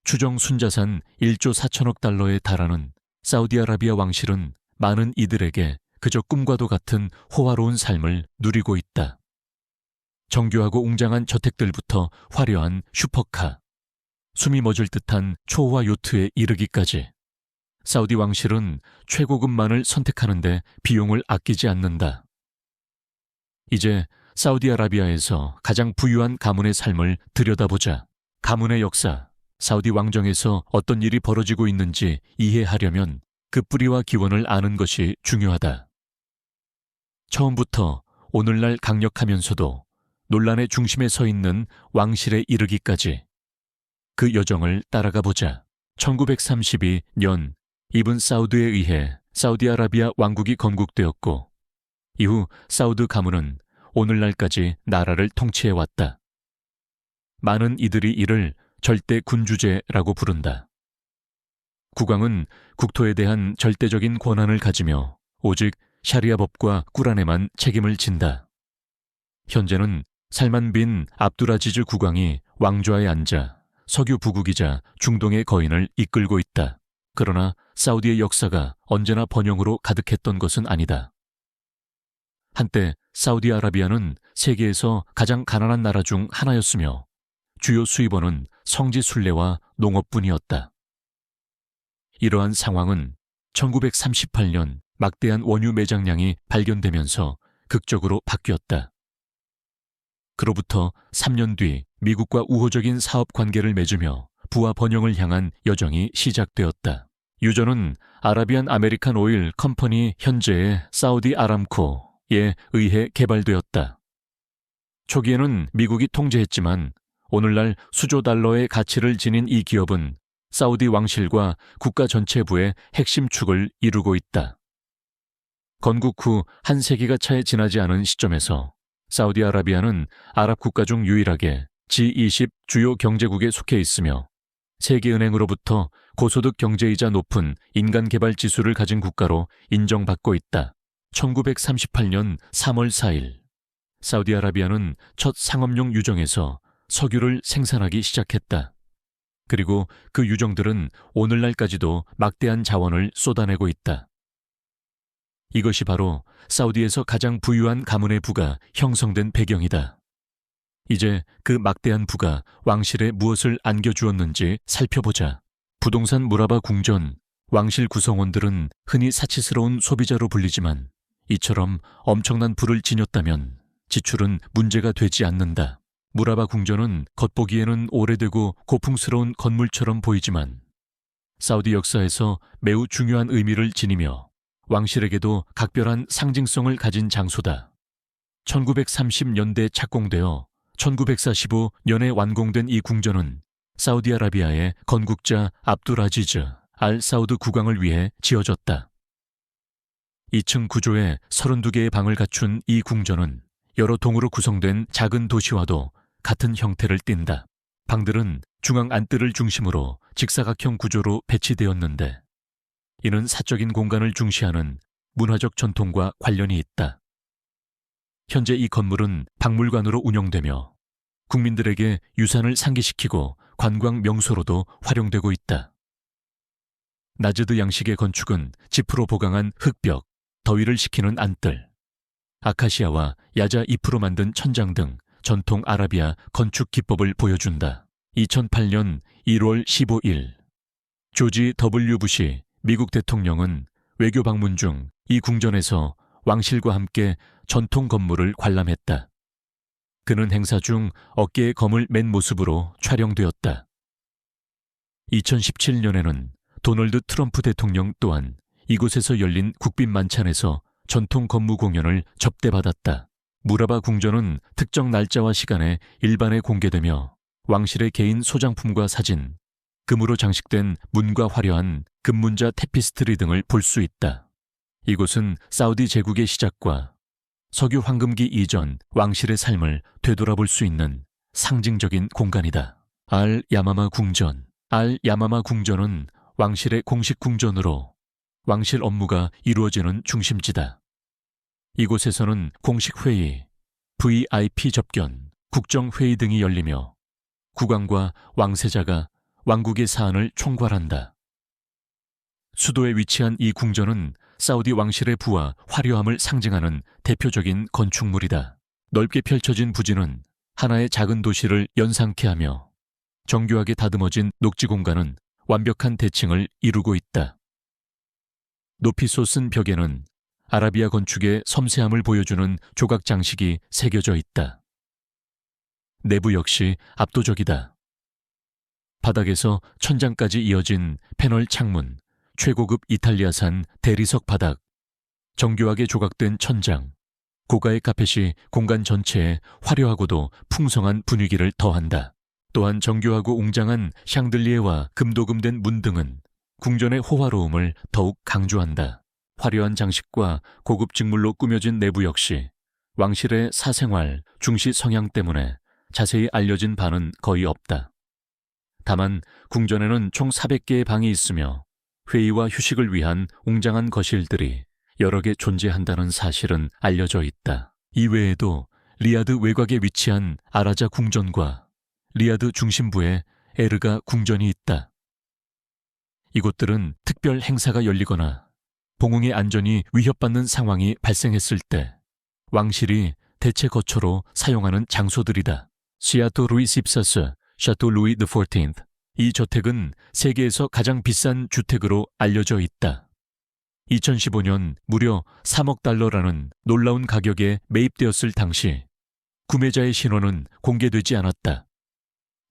추정 순자산 1조 4천억 달러에 달하는 사우디아라비아 왕실은 많은 이들에게 그저 꿈과도 같은 호화로운 삶을 누리고 있다. 정교하고 웅장한 저택들부터 화려한 슈퍼카, 숨이 멎을 듯한 초호화 요트에 이르기까지 사우디 왕실은 최고급만을 선택하는데 비용을 아끼지 않는다. 이제 사우디아라비아에서 가장 부유한 가문의 삶을 들여다보자. 가문의 역사, 사우디 왕정에서 어떤 일이 벌어지고 있는지 이해하려면 그 뿌리와 기원을 아는 것이 중요하다. 처음부터 오늘날 강력하면서도 논란의 중심에 서 있는 왕실에 이르기까지 그 여정을 따라가 보자. 1932년 이븐 사우드에 의해 사우디아라비아 왕국이 건국되었고 이후 사우드 가문은 오늘날까지 나라를 통치해왔다. 많은 이들이 이를 절대 군주제라고 부른다. 국왕은 국토에 대한 절대적인 권한을 가지며 오직 샤리아 법과 꾸란에만 책임을 진다. 현재는 살만 빈 압두라지즈 국왕이 왕좌에 앉아 석유 부국이자 중동의 거인을 이끌고 있다. 그러나 사우디의 역사가 언제나 번영으로 가득했던 것은 아니다. 한때 사우디아라비아는 세계에서 가장 가난한 나라 중 하나였으며 주요 수입원은 성지 순례와 농업뿐이었다. 이러한 상황은 1938년 막대한 원유 매장량이 발견되면서 극적으로 바뀌었다. 그로부터 3년 뒤 미국과 우호적인 사업 관계를 맺으며 부와 번영을 향한 여정이 시작되었다. 유저는 아라비안 아메리칸 오일 컴퍼니 현재의 사우디 아람코에 의해 개발되었다. 초기에는 미국이 통제했지만 오늘날 수조 달러의 가치를 지닌 이 기업은 사우디 왕실과 국가 전체부의 핵심 축을 이루고 있다. 건국 후 한 세기가 채 지나지 않은 시점에서 사우디아라비아는 아랍 국가 중 유일하게 G20 주요 경제국에 속해 있으며 세계은행으로부터 고소득 경제이자 높은 인간개발 지수를 가진 국가로 인정받고 있다. 1938년 3월 4일 사우디아라비아는 첫 상업용 유정에서 석유를 생산하기 시작했다. 그리고 그 유정들은 오늘날까지도 막대한 자원을 쏟아내고 있다. 이것이 바로 사우디에서 가장 부유한 가문의 부가 형성된 배경이다. 이제 그 막대한 부가 왕실에 무엇을 안겨주었는지 살펴보자. 부동산 무라바 궁전, 왕실 구성원들은 흔히 사치스러운 소비자로 불리지만 이처럼 엄청난 부를 지녔다면 지출은 문제가 되지 않는다. 무라바 궁전은 겉보기에는 오래되고 고풍스러운 건물처럼 보이지만 사우디 역사에서 매우 중요한 의미를 지니며 왕실에게도 각별한 상징성을 가진 장소다. 1930년대에 착공되어 1945년에 완공된 이 궁전은 사우디아라비아의 건국자 압두라지즈 알 사우드 국왕을 위해 지어졌다. 2층 구조에 32개의 방을 갖춘 이 궁전은 여러 동으로 구성된 작은 도시와도 같은 형태를 띈다. 방들은 중앙 안뜰을 중심으로 직사각형 구조로 배치되었는데 이는 사적인 공간을 중시하는 문화적 전통과 관련이 있다. 현재 이 건물은 박물관으로 운영되며 국민들에게 유산을 상기시키고 관광 명소로도 활용되고 있다. 나즈드 양식의 건축은 지프로 보강한 흙벽, 더위를 식히는 안뜰, 아카시아와 야자 잎으로 만든 천장 등 전통 아라비아 건축 기법을 보여준다. 2008년 1월 15일 조지 W. 부시 미국 대통령은 외교 방문 중 이 궁전에서 왕실과 함께 전통 건물을 관람했다. 그는 행사 중 어깨에 검을 맨 모습으로 촬영되었다. 2017년에는 도널드 트럼프 대통령 또한 이곳에서 열린 국빈 만찬에서 전통 건무 공연을 접대받았다. 무라바 궁전은 특정 날짜와 시간에 일반에 공개되며 왕실의 개인 소장품과 사진, 금으로 장식된 문과 화려한 금문자 테피스트리 등을 볼 수 있다. 이곳은 사우디 제국의 시작과 석유 황금기 이전 왕실의 삶을 되돌아볼 수 있는 상징적인 공간이다. 알 야마마 궁전. 알 야마마 궁전은 왕실의 공식 궁전으로 왕실 업무가 이루어지는 중심지다. 이곳에서는 공식 회의, VIP 접견, 국정회의 등이 열리며 국왕과 왕세자가 왕국의 사안을 총괄한다. 수도에 위치한 이 궁전은 사우디 왕실의 부와 화려함을 상징하는 대표적인 건축물이다. 넓게 펼쳐진 부지는 하나의 작은 도시를 연상케 하며 정교하게 다듬어진 녹지 공간은 완벽한 대칭을 이루고 있다. 높이 솟은 벽에는 아라비아 건축의 섬세함을 보여주는 조각 장식이 새겨져 있다. 내부 역시 압도적이다. 바닥에서 천장까지 이어진 패널 창문, 최고급 이탈리아산 대리석 바닥, 정교하게 조각된 천장, 고가의 카펫이 공간 전체에 화려하고도 풍성한 분위기를 더한다. 또한 정교하고 웅장한 샹들리에와 금도금된 문 등은 궁전의 호화로움을 더욱 강조한다. 화려한 장식과 고급 직물로 꾸며진 내부 역시 왕실의 사생활, 중시 성향 때문에 자세히 알려진 바는 거의 없다. 다만 궁전에는 총 400개의 방이 있으며 회의와 휴식을 위한 웅장한 거실들이 여러 개 존재한다는 사실은 알려져 있다. 이외에도 리야드 외곽에 위치한 아라자 궁전과 리야드 중심부에 에르가 궁전이 있다. 이곳들은 특별 행사가 열리거나 봉흥의 안전이 위협받는 상황이 발생했을 때 왕실이 대체 거처로 사용하는 장소들이다. 시아토 루이 14세, 샤토 루이 드 14th. 이 저택은 세계에서 가장 비싼 주택으로 알려져 있다. 2015년 무려 3억 달러라는 놀라운 가격에 매입되었을 당시 구매자의 신원은 공개되지 않았다.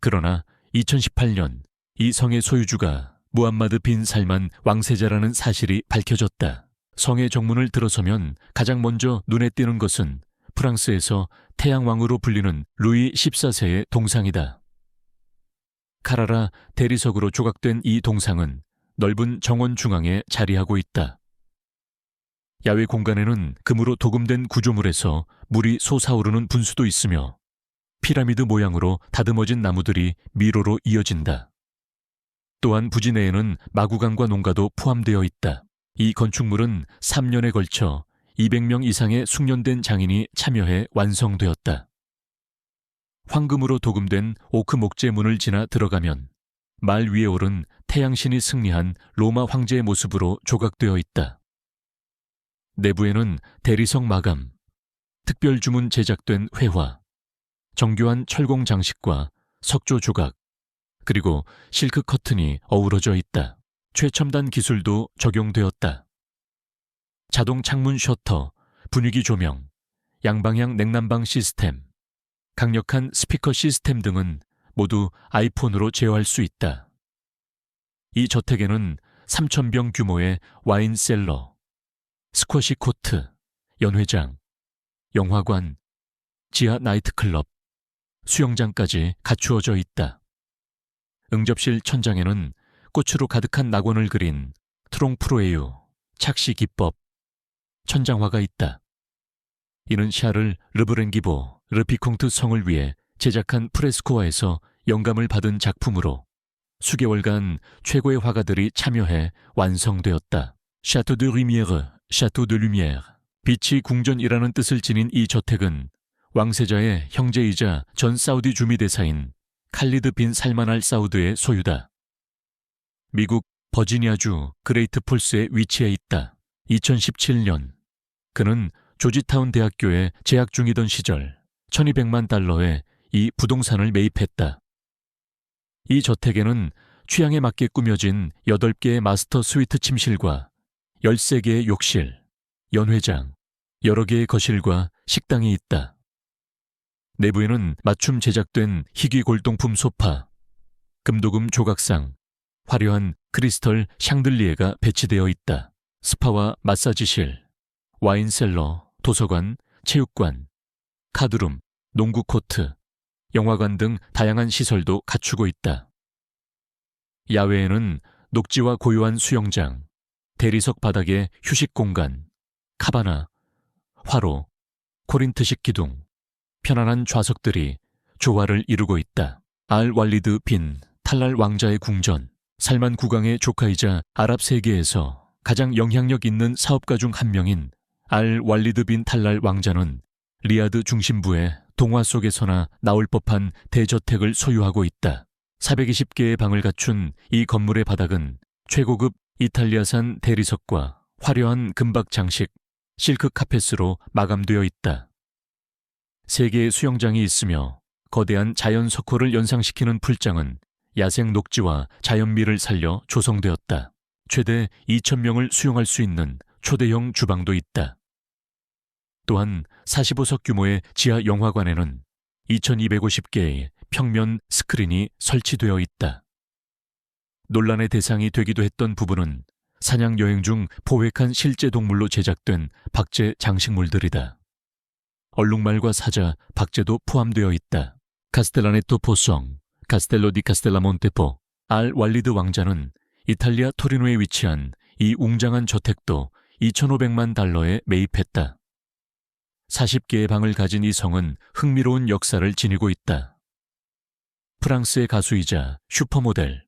그러나 2018년 이 성의 소유주가 무함마드 빈 살만 왕세자라는 사실이 밝혀졌다. 성의 정문을 들어서면 가장 먼저 눈에 띄는 것은 프랑스에서 태양왕으로 불리는 루이 14세의 동상이다. 카라라 대리석으로 조각된 이 동상은 넓은 정원 중앙에 자리하고 있다. 야외 공간에는 금으로 도금된 구조물에서 물이 솟아오르는 분수도 있으며 피라미드 모양으로 다듬어진 나무들이 미로로 이어진다. 또한 부지 내에는 마구간과 농가도 포함되어 있다. 이 건축물은 3년에 걸쳐 200명 이상의 숙련된 장인이 참여해 완성되었다. 황금으로 도금된 오크 목재 문을 지나 들어가면 말 위에 오른 태양신이 승리한 로마 황제의 모습으로 조각되어 있다. 내부에는 대리석 마감, 특별 주문 제작된 회화, 정교한 철공 장식과 석조 조각, 그리고 실크 커튼이 어우러져 있다. 최첨단 기술도 적용되었다. 자동 창문 셔터, 분위기 조명, 양방향 냉난방 시스템, 강력한 스피커 시스템 등은 모두 아이폰으로 제어할 수 있다. 이 저택에는 3,000병 규모의 와인 셀러, 스쿼시 코트, 연회장, 영화관, 지하 나이트클럽, 수영장까지 갖추어져 있다. 응접실 천장에는 꽃으로 가득한 낙원을 그린 트롱프로에유, 착시 기법, 천장화가 있다. 이는 샤를 르브랭기보, 르피콩트 성을 위해 제작한 프레스코화에서 영감을 받은 작품으로 수개월간 최고의 화가들이 참여해 완성되었다. 샤토 드 루미에르, 샤토 드 루미에르. 빛이 궁전이라는 뜻을 지닌 이 저택은 왕세자의 형제이자 전 사우디 주미대사인 칼리드 빈 살만 알 사우드의 소유다. 미국 버지니아주 그레이트 폴스에 위치해 있다. 2017년 그는 조지타운 대학교에 재학 중이던 시절 1200만 달러에 이 부동산을 매입했다. 이 저택에는 취향에 맞게 꾸며진 8개의 마스터 스위트 침실과 13개의 욕실, 연회장, 여러 개의 거실과 식당이 있다. 내부에는 맞춤 제작된 희귀 골동품 소파, 금도금 조각상, 화려한 크리스털 샹들리에가 배치되어 있다. 스파와 마사지실, 와인셀러, 도서관, 체육관, 카드룸, 농구 코트, 영화관 등 다양한 시설도 갖추고 있다. 야외에는 녹지와 고요한 수영장, 대리석 바닥의 휴식 공간, 카바나, 화로, 코린트식 기둥, 편안한 좌석들이 조화를 이루고 있다. 알 왈리드 빈 탈랄 왕자의 궁전, 살만 국왕의 조카이자 아랍 세계에서 가장 영향력 있는 사업가 중 한 명인 알 왈리드 빈 탈랄 왕자는 리야드 중심부의 동화 속에서나 나올 법한 대저택을 소유하고 있다. 420개의 방을 갖춘 이 건물의 바닥은 최고급 이탈리아산 대리석과 화려한 금박 장식, 실크 카펫으로 마감되어 있다. 3개의 수영장이 있으며 거대한 자연 석호를 연상시키는 풀장은 야생 녹지와 자연미를 살려 조성되었다. 최대 2,000명을 수용할 수 있는 초대형 주방도 있다. 또한 45석 규모의 지하 영화관에는 2,250개의 평면 스크린이 설치되어 있다. 논란의 대상이 되기도 했던 부분은 사냥 여행 중 포획한 실제 동물로 제작된 박제 장식물들이다. 얼룩말과 사자, 박제도 포함되어 있다. 카스텔라네토 포성, 카스텔로 디 카스텔라몬테포, 알 왈리드 왕자는 이탈리아 토리노에 위치한 이 웅장한 저택도 2,500만 달러에 매입했다. 40개의 방을 가진 이 성은 흥미로운 역사를 지니고 있다. 프랑스의 가수이자 슈퍼모델,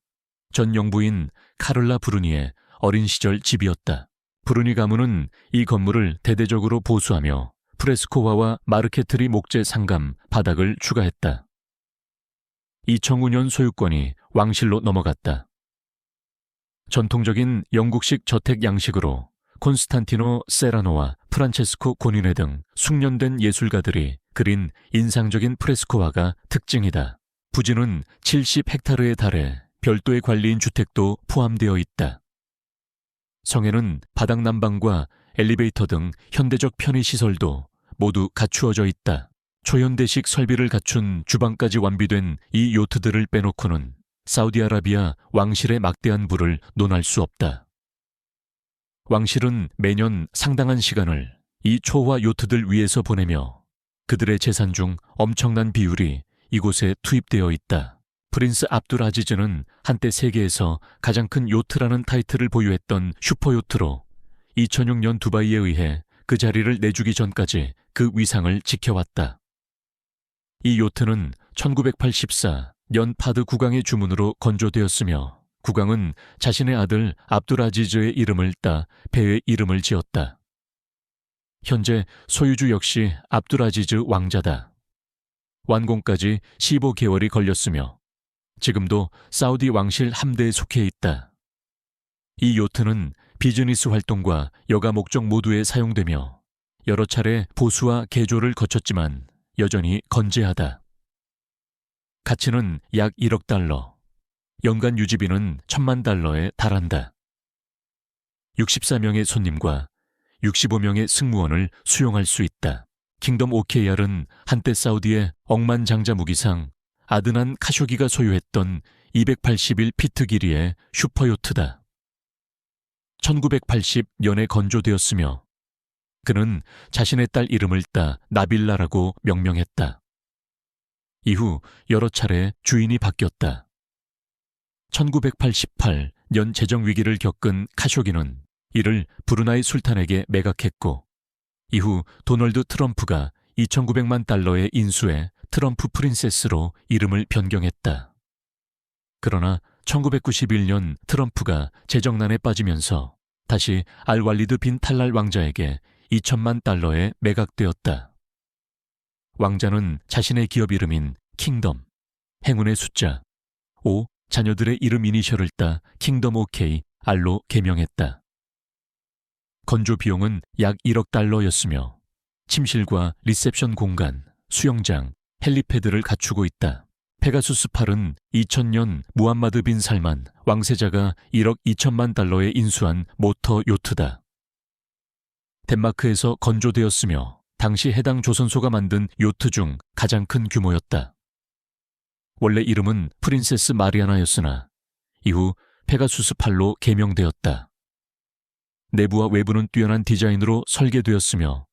전 영부인 카를라 브루니의 어린 시절 집이었다. 브루니 가문은 이 건물을 대대적으로 보수하며 프레스코화와 마르케트리 목재 상감, 바닥을 추가했다. 2009년 소유권이 왕실로 넘어갔다. 전통적인 영국식 저택 양식으로 콘스탄티노 세라노와 프란체스코 고니네 등 숙련된 예술가들이 그린 인상적인 프레스코화가 특징이다. 부지는 70헥타르에 달해 별도의 관리인 주택도 포함되어 있다. 성에는 바닥 난방과 엘리베이터 등 현대적 편의시설도 모두 갖추어져 있다. 초현대식 설비를 갖춘 주방까지 완비된 이 요트들을 빼놓고는 사우디아라비아 왕실의 막대한 부를 논할 수 없다. 왕실은 매년 상당한 시간을 이 초호화 요트들 위에서 보내며 그들의 재산 중 엄청난 비율이 이곳에 투입되어 있다. 프린스 압둘 아지즈는 한때 세계에서 가장 큰 요트라는 타이틀을 보유했던 슈퍼요트로 2006년 두바이에 의해 그 자리를 내주기 전까지 그 위상을 지켜왔다. 이 요트는 1984년 파드 국왕의 주문으로 건조되었으며 국왕은 자신의 아들 압둘 아지즈의 이름을 따 배의 이름을 지었다. 현재 소유주 역시 압둘 아지즈 왕자다. 완공까지 15개월이 걸렸으며 지금도 사우디 왕실 함대에 속해 있다. 이 요트는 비즈니스 활동과 여가 목적 모두에 사용되며 여러 차례 보수와 개조를 거쳤지만 여전히 건재하다. 가치는 약 1억 달러, 연간 유지비는 1,000만 달러에 달한다. 64명의 손님과 65명의 승무원을 수용할 수 있다. 킹덤 OKR은 한때 사우디의 억만장자 무기상 아드난 카쇼기가 소유했던 281피트 길이의 슈퍼요트다. 1980년에 건조되었으며 그는 자신의 딸 이름을 따 나빌라라고 명명했다. 이후 여러 차례 주인이 바뀌었다. 1988년 재정위기를 겪은 카쇼기는 이를 브루나이 술탄에게 매각했고 이후 도널드 트럼프가 2,900만 달러의 인수해 트럼프 프린세스로 이름을 변경했다. 그러나 1991년 트럼프가 재정난에 빠지면서 다시 알왈리드 빈 탈랄 왕자에게 2,000만 달러에 매각되었다. 왕자는 자신의 기업 이름인 킹덤, 행운의 숫자 5, 자녀들의 이름 이니셜을 따 킹덤 OK, R로 개명했다. 건조 비용은 약 1억 달러였으며 침실과 리셉션 공간, 수영장, 헬리패드를 갖추고 있다. 페가수스 팔은 2000년 무함마드 빈 살만 왕세자가 1억 2천만 달러에 인수한 모터 요트다. 덴마크에서 건조되었으며 당시 해당 조선소가 만든 요트 중 가장 큰 규모였다. 원래 이름은 프린세스 마리아나였으나 이후 페가수스 팔로 개명되었다. 내부와 외부는 뛰어난 디자인으로 설계되었으며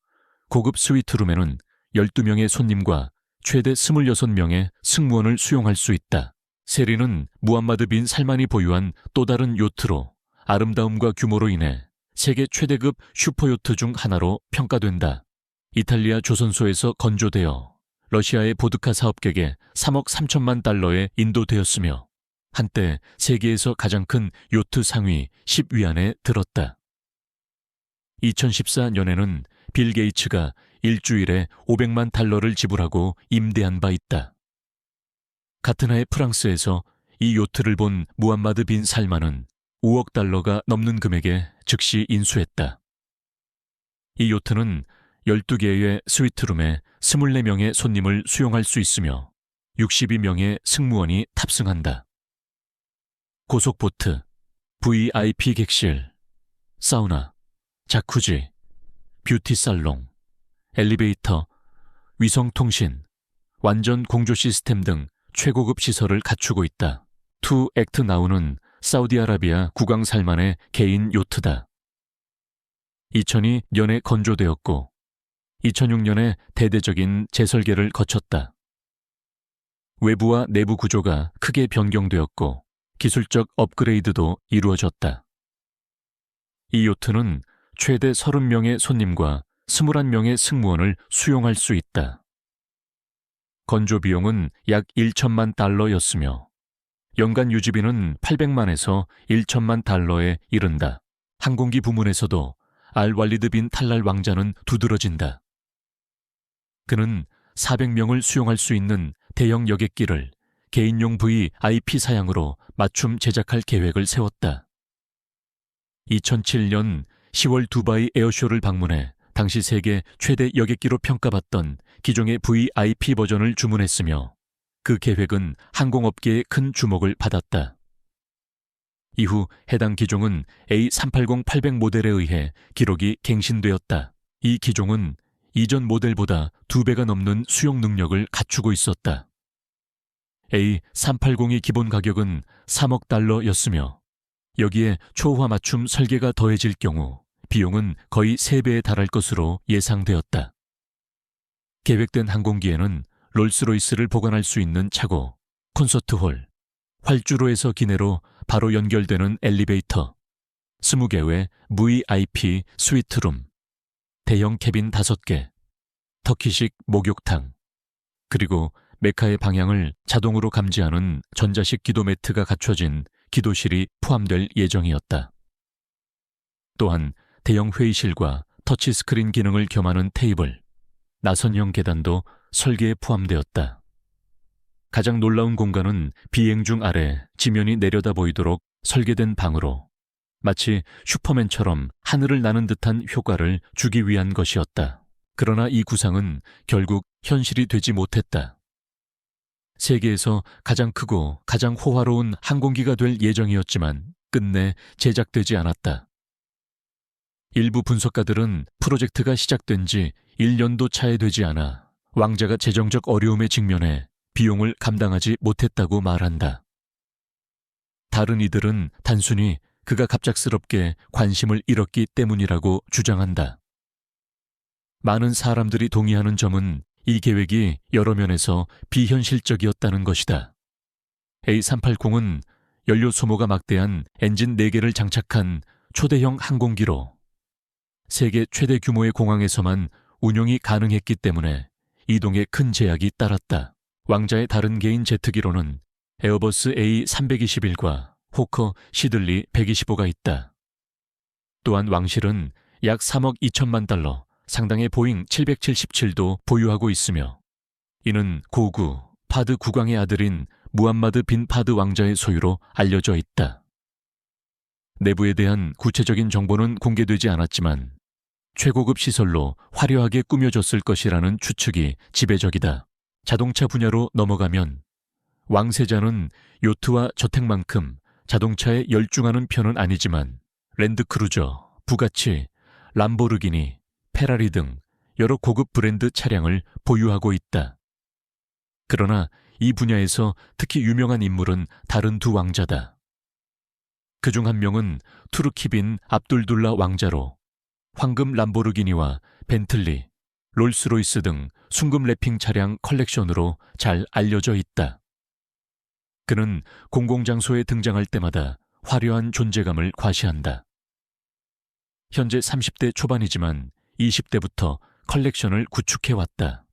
고급 스위트룸에는 12명의 손님과 최대 26명의 승무원을 수용할 수 있다. 세리는 무함마드 빈 살만이 보유한 또 다른 요트로 아름다움과 규모로 인해 세계 최대급 슈퍼요트 중 하나로 평가된다. 이탈리아 조선소에서 건조되어 러시아의 보드카 사업객에 3억 3천만 달러에 인도되었으며 한때 세계에서 가장 큰 요트 상위 10위 안에 들었다. 2014년에는 빌 게이츠가 일주일에 500만 달러를 지불하고 임대한 바 있다. 같은 해 프랑스에서 이 요트를 본 무함마드 빈 살만은 5억 달러가 넘는 금액에 즉시 인수했다. 이 요트는 12개의 스위트룸에 24명의 손님을 수용할 수 있으며 62명의 승무원이 탑승한다. 고속보트, VIP 객실, 사우나, 자쿠지, 뷰티살롱, 엘리베이터, 위성통신, 완전 공조 시스템 등 최고급 시설을 갖추고 있다. 투 액트 나우는 사우디아라비아 국왕 살만의 개인 요트다. 2002년에 건조되었고 2006년에 대대적인 재설계를 거쳤다. 외부와 내부 구조가 크게 변경되었고 기술적 업그레이드도 이루어졌다. 이 요트는 최대 30명의 손님과 21명의 승무원을 수용할 수 있다. 건조 비용은 약 1천만 달러였으며 연간 유지비는 800만에서 1천만 달러에 이른다. 항공기 부문에서도 알왈리드 빈 탈랄 왕자는 두드러진다. 그는 400명을 수용할 수 있는 대형 여객기를 개인용 VIP 사양으로 맞춤 제작할 계획을 세웠다. 2007년 10월 두바이 에어쇼를 방문해 당시 세계 최대 여객기로 평가받던 기종의 VIP 버전을 주문했으며 그 계획은 항공업계의 큰 주목을 받았다. 이후 해당 기종은 A380-800 모델에 의해 기록이 갱신되었다. 이 기종은 이전 모델보다 2배가 넘는 수용 능력을 갖추고 있었다. A380의 기본 가격은 3억 달러였으며 여기에 초호화 맞춤 설계가 더해질 경우 비용은 거의 3배에 달할 것으로 예상되었다. 계획된 항공기에는 롤스로이스를 보관할 수 있는 차고, 콘서트홀, 활주로에서 기내로 바로 연결되는 엘리베이터, 20개의 VIP 스위트룸, 대형 캐빈 5개, 터키식 목욕탕, 그리고 메카의 방향을 자동으로 감지하는 전자식 기도 매트가 갖춰진 기도실이 포함될 예정이었다. 또한 대형 회의실과 터치스크린 기능을 겸하는 테이블, 나선형 계단도 설계에 포함되었다. 가장 놀라운 공간은 비행중 아래 지면이 내려다 보이도록 설계된 방으로 마치 슈퍼맨처럼 하늘을 나는 듯한 효과를 주기 위한 것이었다. 그러나 이 구상은 결국 현실이 되지 못했다. 세계에서 가장 크고 가장 호화로운 항공기가 될 예정이었지만 끝내 제작되지 않았다. 일부 분석가들은 프로젝트가 시작된 지 1년도 차에 되지 않아 왕자가 재정적 어려움에 직면해 비용을 감당하지 못했다고 말한다. 다른 이들은 단순히 그가 갑작스럽게 관심을 잃었기 때문이라고 주장한다. 많은 사람들이 동의하는 점은 이 계획이 여러 면에서 비현실적이었다는 것이다. A380은 연료 소모가 막대한 엔진 4개를 장착한 초대형 항공기로 세계 최대 규모의 공항에서만 운용이 가능했기 때문에 이동에 큰 제약이 따랐다. 왕자의 다른 개인 제트기로는 에어버스 A321과 호커 시들리 125가 있다. 또한 왕실은 약 3억 2천만 달러 상당의 보잉 777도 보유하고 있으며 이는 고구 파드 국왕의 아들인 무함마드 빈 파드 왕자의 소유로 알려져 있다. 내부에 대한 구체적인 정보는 공개되지 않았지만 최고급 시설로 화려하게 꾸며졌을 것이라는 추측이 지배적이다. 자동차 분야로 넘어가면 왕세자는 요트와 저택만큼 자동차에 열중하는 편은 아니지만 랜드크루저, 부가치, 람보르기니, 페라리 등 여러 고급 브랜드 차량을 보유하고 있다. 그러나 이 분야에서 특히 유명한 인물은 다른 두 왕자다. 그중 한 명은 투르키 빈 압둘둘라 왕자로 황금 람보르기니와 벤틀리, 롤스로이스 등 순금 래핑 차량 컬렉션으로 잘 알려져 있다. 그는 공공장소에 등장할 때마다 화려한 존재감을 과시한다. 현재 30대 초반이지만 20대부터 컬렉션을 구축해왔다.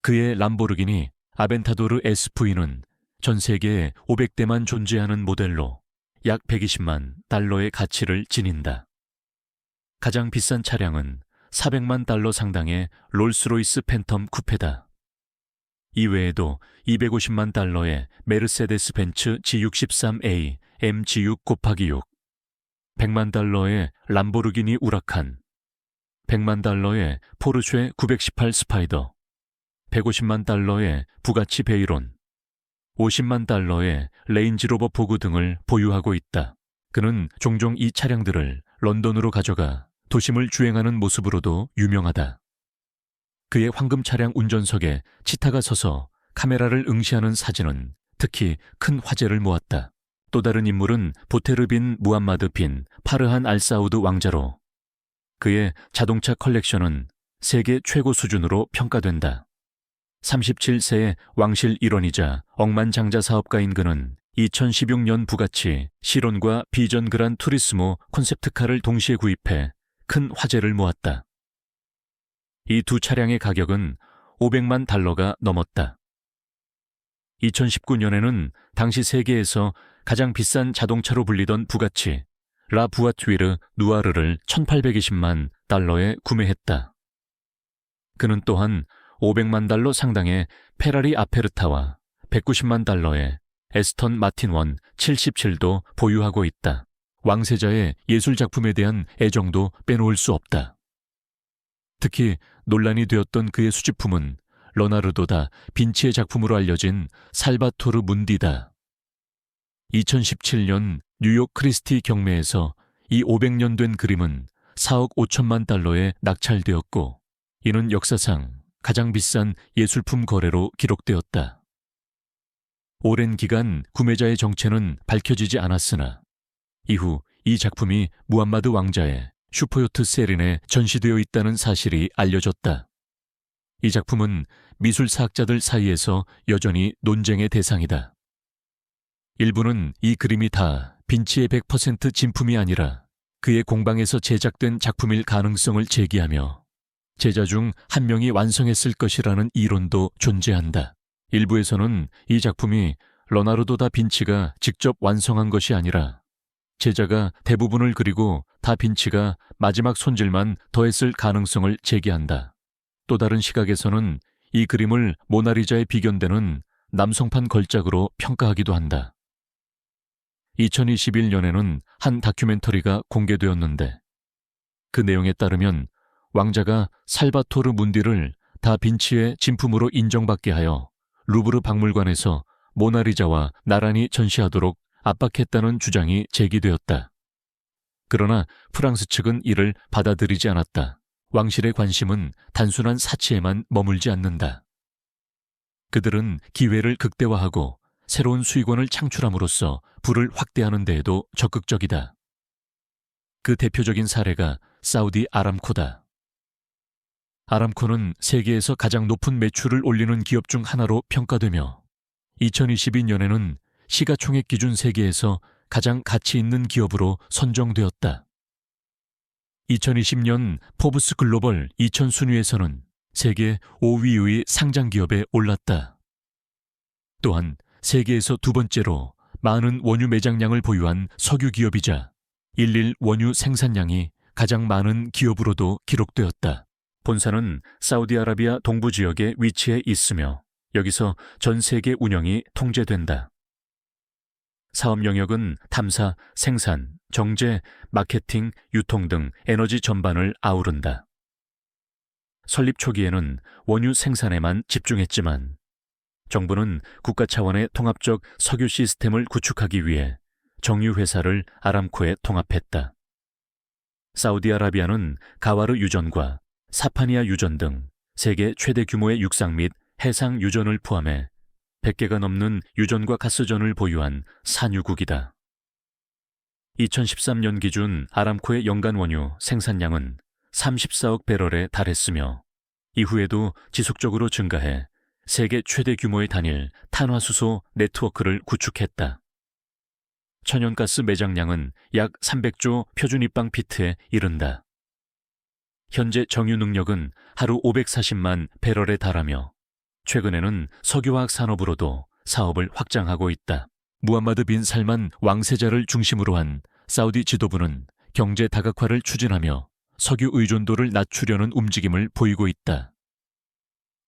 그의 람보르기니 아벤타도르 SV는 전 세계에 500대만 존재하는 모델로 약 120만 달러의 가치를 지닌다. 가장 비싼 차량은 400만 달러 상당의 롤스로이스 팬텀 쿠페다. 이외에도 250만 달러의 메르세데스 벤츠 G63A MG6/6, 100만 달러의 람보르기니 우라칸, 100만 달러의 포르쉐 918 스파이더, 150만 달러의 부가치 베이론, 50만 달러의 레인지로버 보그 등을 보유하고 있다. 그는 종종 이 차량들을 런던으로 가져가 도심을 주행하는 모습으로도 유명하다. 그의 황금 차량 운전석에 치타가 서서 카메라를 응시하는 사진은 특히 큰 화제를 모았다. 또 다른 인물은 보테르 빈 무함마드 빈 파르한 알사우드 왕자로 그의 자동차 컬렉션은 세계 최고 수준으로 평가된다. 37세의 왕실 일원이자 억만장자 사업가인 그는 2016년 부가치 시론과 비전 그란 투리스모 콘셉트카를 동시에 구입해 큰 화제를 모았다. 이 두 차량의 가격은 500만 달러가 넘었다. 2019년에는 당시 세계에서 가장 비싼 자동차로 불리던 부가치 라 부아투이르 누아르를 1820만 달러에 구매했다. 그는 또한 500만 달러 상당의 페라리 아페르타와 190만 달러의 에스턴 마틴 원 77도 보유하고 있다. 왕세자의 예술작품에 대한 애정도 빼놓을 수 없다. 특히 논란이 되었던 그의 수집품은 러나르도 빈치의 작품으로 알려진 살바토르 문디다. 2017년 뉴욕 크리스티 경매에서 이 500년 된 그림은 4억 5천만 달러에 낙찰되었고 이는 역사상 가장 비싼 예술품 거래로 기록되었다. 오랜 기간 구매자의 정체는 밝혀지지 않았으나 이후 이 작품이 무함마드 왕자의 슈퍼요트 세린에 전시되어 있다는 사실이 알려졌다. 이 작품은 미술사학자들 사이에서 여전히 논쟁의 대상이다. 일부는 이 그림이 다 빈치의 100% 진품이 아니라 그의 공방에서 제작된 작품일 가능성을 제기하며 제자 중 한 명이 완성했을 것이라는 이론도 존재한다. 일부에서는 이 작품이 러나르도 다 빈치가 직접 완성한 것이 아니라 제자가 대부분을 그리고 다 빈치가 마지막 손질만 더했을 가능성을 제기한다. 또 다른 시각에서는 이 그림을 모나리자에 비견되는 남성판 걸작으로 평가하기도 한다. 2021년에는 한 다큐멘터리가 공개되었는데 그 내용에 따르면 왕자가 살바토르 문디를 다 빈치의 진품으로 인정받게 하여 루브르 박물관에서 모나리자와 나란히 전시하도록 압박했다는 주장이 제기되었다. 그러나 프랑스 측은 이를 받아들이지 않았다. 왕실의 관심은 단순한 사치에만 머물지 않는다. 그들은 기회를 극대화하고 새로운 수익원을 창출함으로써 부를 확대하는 데에도 적극적이다. 그 대표적인 사례가 사우디 아람코다. 아람코는 세계에서 가장 높은 매출을 올리는 기업 중 하나로 평가되며 2022년에는 시가총액 기준 세계에서 가장 가치 있는 기업으로 선정되었다. 2020년 포브스 글로벌 2000 순위에서는 세계 5위의 상장 기업에 올랐다. 또한 세계에서 두 번째로 많은 원유 매장량을 보유한 석유 기업이자 일일 원유 생산량이 가장 많은 기업으로도 기록되었다. 본사는 사우디아라비아 동부 지역에 위치해 있으며 여기서 전 세계 운영이 통제된다. 사업 영역은 탐사, 생산, 정제, 마케팅, 유통 등 에너지 전반을 아우른다. 설립 초기에는 원유 생산에만 집중했지만 정부는 국가 차원의 통합적 석유 시스템을 구축하기 위해 정유회사를 아람코에 통합했다. 사우디아라비아는 가와르 유전과 사파니아 유전 등 세계 최대 규모의 육상 및 해상 유전을 포함해 100개가 넘는 유전과 가스전을 보유한 산유국이다. 2013년 기준 아람코의 연간 원유 생산량은 34억 배럴에 달했으며 이후에도 지속적으로 증가해 세계 최대 규모의 단일 탄화수소 네트워크를 구축했다. 천연가스 매장량은 약 300조 표준입방 피트에 이른다. 현재 정유 능력은 하루 540만 배럴에 달하며 최근에는 석유화학 산업으로도 사업을 확장하고 있다. 무함마드 빈 살만 왕세자를 중심으로 한 사우디 지도부는 경제 다각화를 추진하며 석유 의존도를 낮추려는 움직임을 보이고 있다.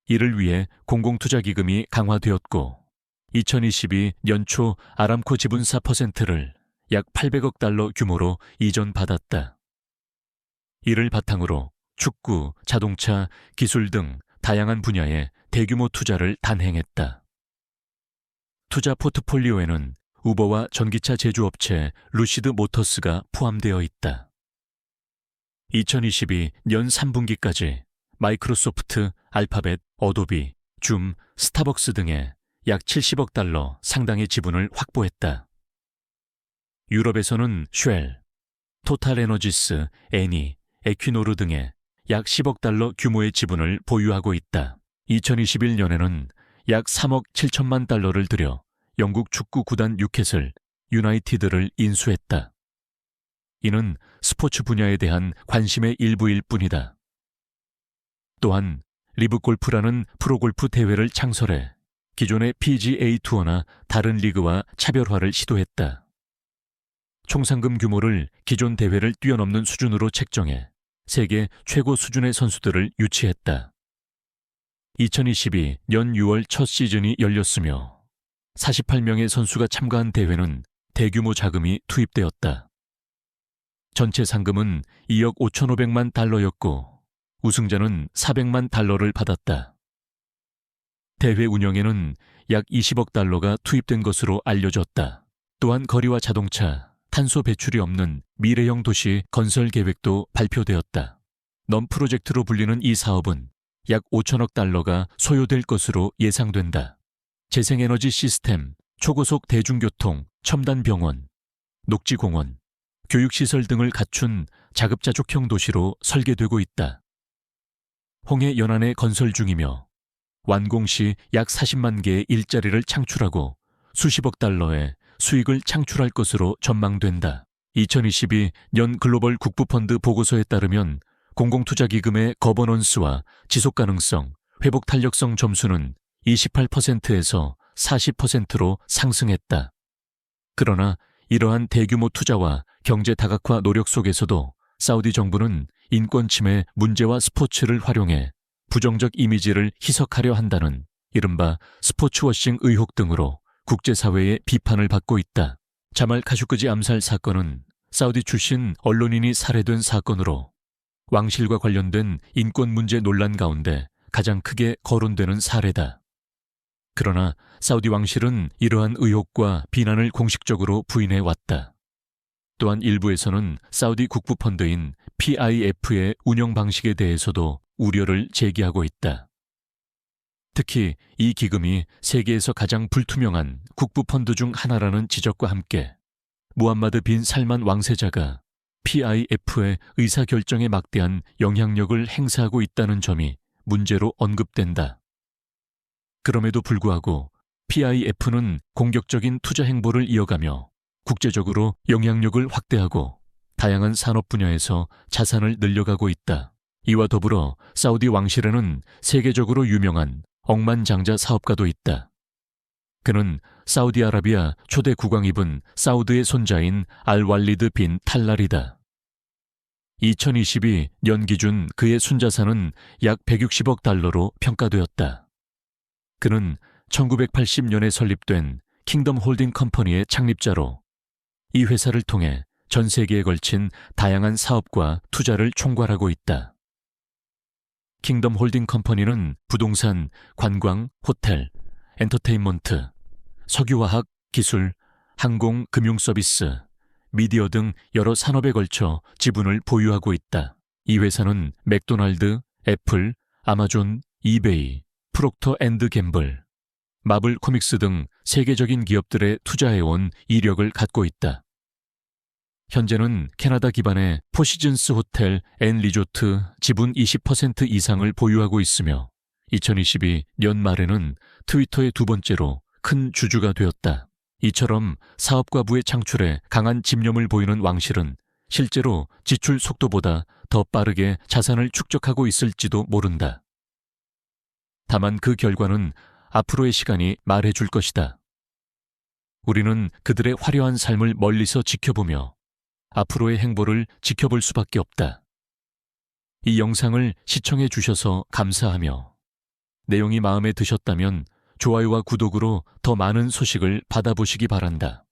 이를 위해 공공투자기금이 강화되었고 2022 연초 아람코 지분 4%를 약 800억 달러 규모로 이전받았다. 이를 바탕으로 축구, 자동차, 기술 등 다양한 분야에 대규모 투자를 단행했다. 투자 포트폴리오에는 우버와 전기차 제조업체 루시드 모터스가 포함되어 있다. 2022년 3분기까지 마이크로소프트, 알파벳, 어도비, 줌, 스타벅스 등에 약 70억 달러 상당의 지분을 확보했다. 유럽에서는 쉘, 토탈에너지스, 에니, 에퀴노르 등에 약 10억 달러 규모의 지분을 보유하고 있다. 2021년에는 약 3억 7천만 달러를 들여 영국 축구 구단 뉴캐슬 유나이티드를 인수했다. 이는 스포츠 분야에 대한 관심의 일부일 뿐이다. 또한 리브 골프라는 프로골프 대회를 창설해 기존의 PGA 투어나 다른 리그와 차별화를 시도했다. 총상금 규모를 기존 대회를 뛰어넘는 수준으로 책정해 세계 최고 수준의 선수들을 유치했다. 2022년 6월 첫 시즌이 열렸으며 48명의 선수가 참가한 대회는 대규모 자금이 투입되었다. 전체 상금은 2억 5,500만 달러였고 우승자는 400만 달러를 받았다. 대회 운영에는 약 20억 달러가 투입된 것으로 알려졌다. 또한 거리와 자동차, 탄소 배출이 없는 미래형 도시 건설 계획도 발표되었다. 넌 프로젝트로 불리는 이 사업은 약 5천억 달러가 소요될 것으로 예상된다. 재생에너지 시스템, 초고속 대중교통, 첨단 병원, 녹지공원, 교육시설 등을 갖춘 자급자족형 도시로 설계되고 있다. 홍해 연안에 건설 중이며 완공 시 약 40만 개의 일자리를 창출하고 수십억 달러의 수익을 창출할 것으로 전망된다. 2022년 글로벌 국부펀드 보고서에 따르면 공공투자기금의 거버넌스와 지속가능성, 회복탄력성 점수는 28%에서 40%로 상승했다. 그러나 이러한 대규모 투자와 경제 다각화 노력 속에서도 사우디 정부는 인권 침해 문제와 스포츠를 활용해 부정적 이미지를 희석하려 한다는 이른바 스포츠워싱 의혹 등으로 국제사회의 비판을 받고 있다. 자말 카슈크지 암살 사건은 사우디 출신 언론인이 살해된 사건으로 왕실과 관련된 인권 문제 논란 가운데 가장 크게 거론되는 사례다. 그러나 사우디 왕실은 이러한 의혹과 비난을 공식적으로 부인해 왔다. 또한 일부에서는 사우디 국부펀드인 PIF의 운영 방식에 대해서도 우려를 제기하고 있다. 특히 이 기금이 세계에서 가장 불투명한 국부펀드 중 하나라는 지적과 함께 무함마드 빈 살만 왕세자가 PIF의 의사결정에 막대한 영향력을 행사하고 있다는 점이 문제로 언급된다. 그럼에도 불구하고 PIF는 공격적인 투자 행보를 이어가며 국제적으로 영향력을 확대하고 다양한 산업 분야에서 자산을 늘려가고 있다. 이와 더불어 사우디 왕실에는 세계적으로 유명한 억만장자 사업가도 있다. 그는 사우디아라비아 초대 국왕 이븐 사우드의 손자인 알왈리드 빈 탈랄이다. 2022년 기준 그의 순자산은 약 160억 달러로 평가되었다. 그는 1980년에 설립된 킹덤 홀딩 컴퍼니의 창립자로 이 회사를 통해 전 세계에 걸친 다양한 사업과 투자를 총괄하고 있다. 킹덤 홀딩 컴퍼니는 부동산, 관광, 호텔, 엔터테인먼트, 석유화학, 기술, 항공, 금융 서비스, 미디어 등 여러 산업에 걸쳐 지분을 보유하고 있다. 이 회사는 맥도날드, 애플, 아마존, 이베이, 프록터 앤드 갬블, 마블 코믹스 등 세계적인 기업들에 투자해온 이력을 갖고 있다. 현재는 캐나다 기반의 포시즌스 호텔 앤 리조트 지분 20% 이상을 보유하고 있으며 2022년 말에는 트위터의 두 번째로 큰 주주가 되었다. 이처럼 사업과 부의 창출에 강한 집념을 보이는 왕실은 실제로 지출 속도보다 더 빠르게 자산을 축적하고 있을지도 모른다. 다만 그 결과는 앞으로의 시간이 말해줄 것이다. 우리는 그들의 화려한 삶을 멀리서 지켜보며 앞으로의 행보를 지켜볼 수밖에 없다. 이 영상을 시청해 주셔서 감사하며 내용이 마음에 드셨다면 좋아요와 구독으로 더 많은 소식을 받아보시기 바란다.